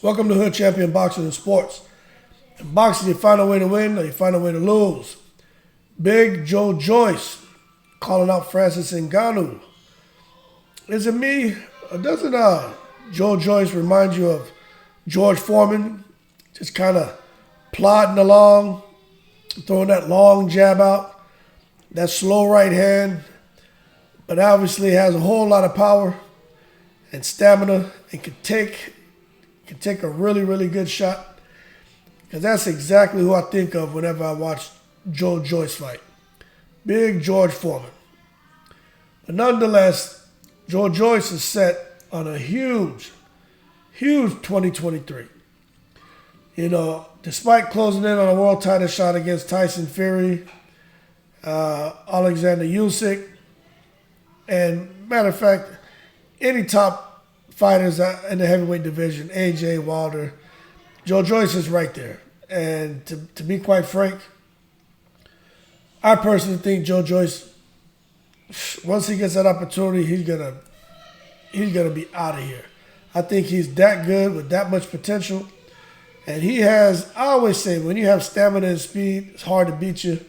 Welcome to Hood Champion Boxing and Sports. In boxing, you find a way to win or you find a way to lose. Big Joe Joyce calling out Francis Ngannou. Is it me, or doesn't Joe Joyce remind you of George Foreman? Just kind of plodding along, throwing that long jab out, that slow right hand, but obviously has a whole lot of power and stamina and can take a really, really good shot. Because that's exactly who I think of whenever I watch Joe Joyce fight. Big George Foreman. But nonetheless, Joe Joyce is set on a huge 2023. You know, despite closing in on a world title shot against Tyson Fury, Alexander Usyk, and matter of fact, any top fighters in the heavyweight division, AJ, Wilder, Joe Joyce is right there. And to be quite frank, I personally think Joe Joyce, once he gets that opportunity, he's gonna be out of here. I think he's that good with that much potential. And he has, I always say, when you have stamina and speed, it's hard to beat you.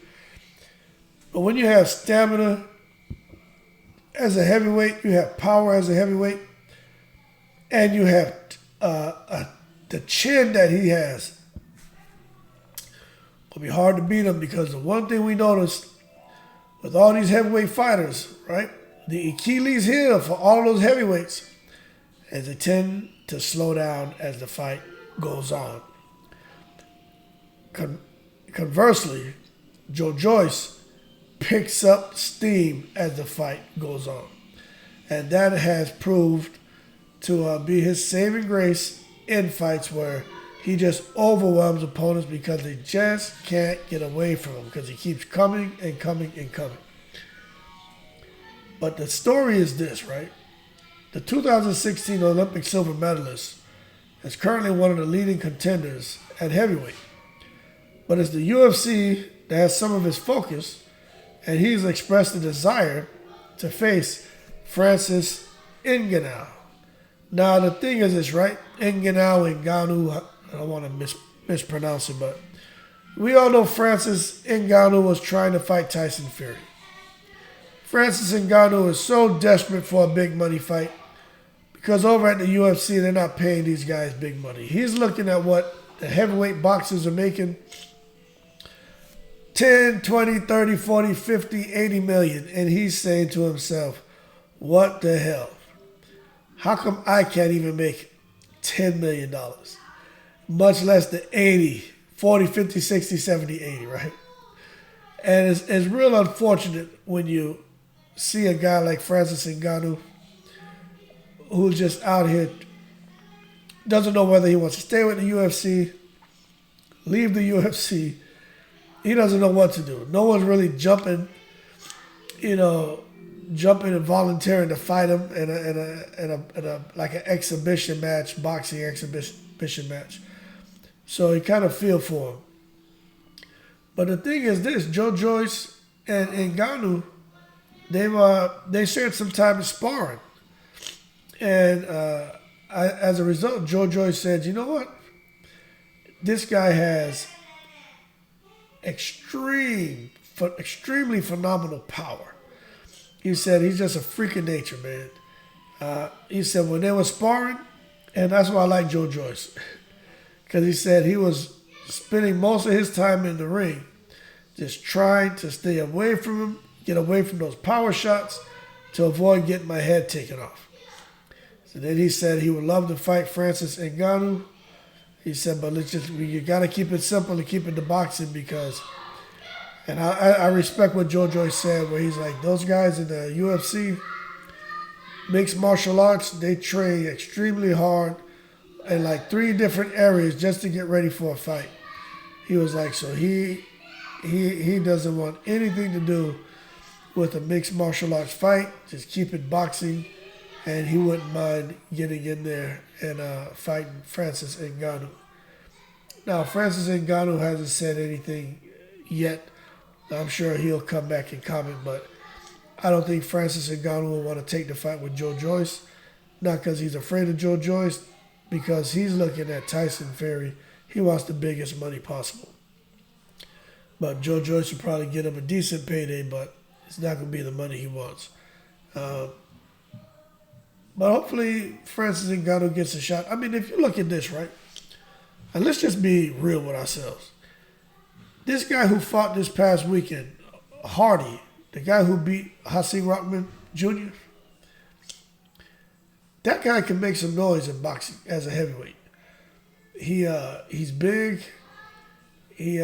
But when you have stamina as a heavyweight, you have power as a heavyweight, and you have the chin that he has, it'll be hard to beat him, because the one thing we noticed with all these heavyweight fighters, right, the Achilles heel for all those heavyweights is they tend to slow down as the fight goes on. Conversely, Joe Joyce picks up steam as the fight goes on. And that has proved to be his saving grace in fights where he just overwhelms opponents because they just can't get away from him, because he keeps coming and coming and coming. But the story is this, right? The 2016 Olympic silver medalist is currently one of the leading contenders at heavyweight. But it's the UFC that has some of his focus, and he's expressed a desire to face Francis Ngannou. Now, the thing is this, right? Ngannou, I don't want to mispronounce it, but we all know Francis Ngannou was trying to fight Tyson Fury. Francis Ngannou is so desperate for a big money fight because over at the UFC, they're not paying these guys big money. He's looking at what the heavyweight boxers are making: 10, 20, 30, 40, 50, 80 million. And he's saying to himself, what the hell? How come I can't even make $10 million? Much less the 80, 40, 50, 60, 70, 80, right? And it's real unfortunate when you see a guy like Francis Ngannou who's just out here, doesn't know whether he wants to stay with the UFC, leave the UFC. He doesn't know what to do. No one's really jumping and volunteering to fight him in a like an exhibition match, boxing exhibition match. So you kind of feel for him. But the thing is this: Joe Joyce and Ngannou, they shared some time sparring, and as a result, Joe Joyce said, "You know what? This guy has extremely phenomenal power." He said he's just a freak of nature, man. He said when they were sparring, and that's why I like Joe Joyce, because he said he was spending most of his time in the ring just trying to stay away from him, get away from those power shots to avoid getting my head taken off. So then he said he would love to fight Francis Ngannou. He said, but you got to keep it simple and keep it to boxing, because... And I respect what Joe Joyce said, where he's like, those guys in the UFC, mixed martial arts, they train extremely hard in like 3 different areas just to get ready for a fight. He was like, so he doesn't want anything to do with a mixed martial arts fight. Just keep it boxing, and he wouldn't mind getting in there and fighting Francis Ngannou. Now, Francis Ngannou hasn't said anything yet. I'm sure he'll come back and comment, but I don't think Francis Ngannou will want to take the fight with Joe Joyce. Not because he's afraid of Joe Joyce, because he's looking at Tyson Fury. He wants the biggest money possible. But Joe Joyce will probably get him a decent payday, but it's not going to be the money he wants. But hopefully Francis Ngannou gets a shot. I mean, if you look at this, right? And let's just be real with ourselves. This guy who fought this past weekend, Hardy, the guy who beat Hasim Rahman Jr., that guy can make some noise in boxing as a heavyweight. He's big. He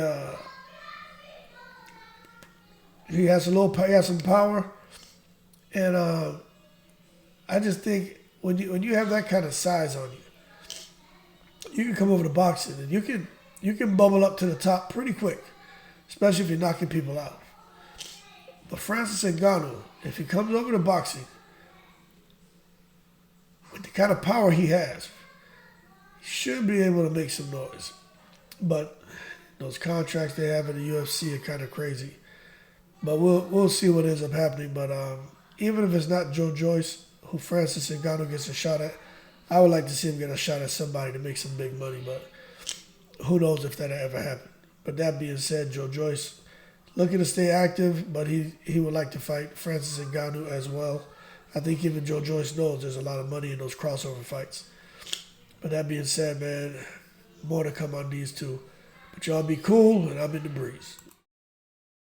has some power, and I just think when you have that kind of size on you, you can come over to boxing and you can bubble up to the top pretty quick, especially if you're knocking people out. But Francis Ngannou, if he comes over to boxing with the kind of power he has, he should be able to make some noise. But those contracts they have in the UFC are kind of crazy. But we'll see what ends up happening. But even if it's not Joe Joyce, who Francis Ngannou gets a shot at, I would like to see him get a shot at somebody to make some big money. But who knows if that'll ever happen. But that being said, Joe Joyce looking to stay active, but he would like to fight Francis Ngannou as well. I think even Joe Joyce knows there's a lot of money in those crossover fights. But that being said, man, more to come on these two. But y'all be cool, and I'm in the breeze.